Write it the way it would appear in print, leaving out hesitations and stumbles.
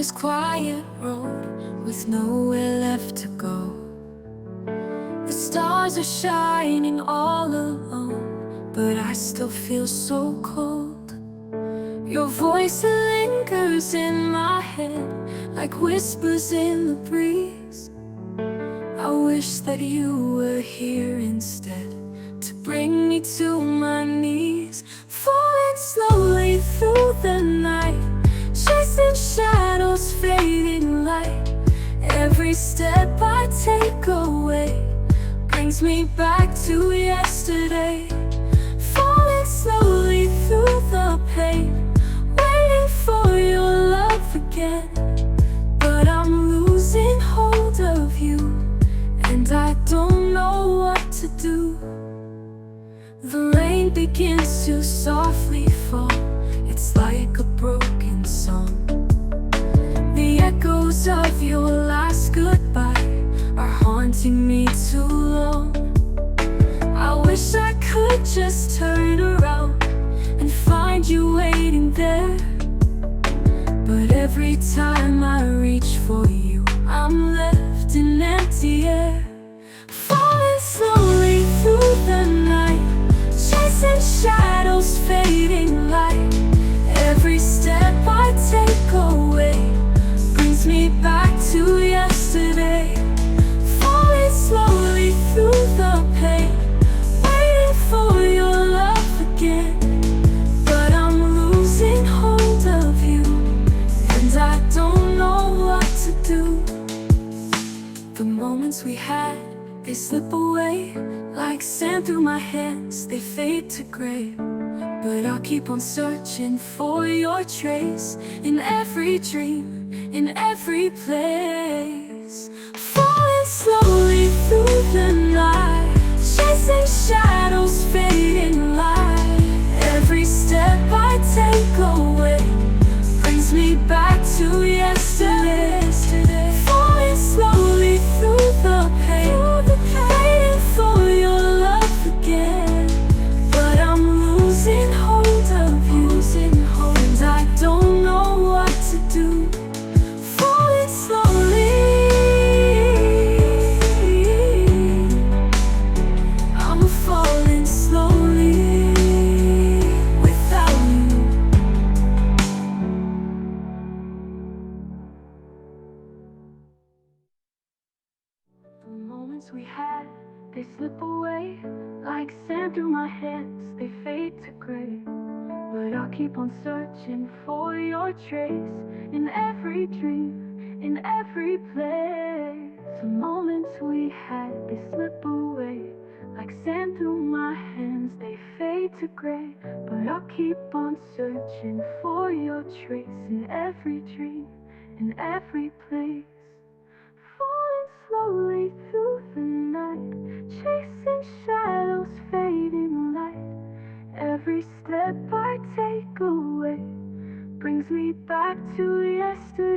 this quiet road with nowhere left to go. The stars are shining all alone, but I still feel so cold. Your voice lingers in my head like whispers in the breeze. I wish that you were here instead to bring me to my knees. Falling slowly through the night, chasing shadows, fading light. Every step I take away brings me back to yesterday. Falling slowly through the pain, waiting for your love again. But I'm losing hold of you, and I don't know what to do. The rain begins to softly fall, it's like a broken song. The echoes of your last goodbye are haunting me too long. I wish I could just turn around and find you waiting there, but every time I reach for you, I'm left in empty air. Falling slowly through the night, chasing shadows, fading light. Every step I take away brings me back to yesterday. Falling slowly through the pain, waiting for your love again. But I'm losing hold of you, and I don't know what to do. The moments we had, they slip away like sand through my hands, they fade to gray. But I'll keep on searching for your trace in every dream, in every place. Falling slowly through the night, chasing shadows, fading light. Every step I take away brings me back to yesterday. Falling slowly through the pain, waiting for your love again. But I'm losing hold of you, and I don't know what to do. Falling slowly, I'm falling slowly without you. The moments we had, they slip away like sand through my hands, they fade to gray. But I'll keep on searching for your trace in every dream, in every place. The moments we had, they slip away like sand through my hands, they fade to gray. But I'll keep on searching for your trace in every dream, in every place. Falling slowly through the night, chasing shadows, fading light. Every step I take away brings me back to yesterday.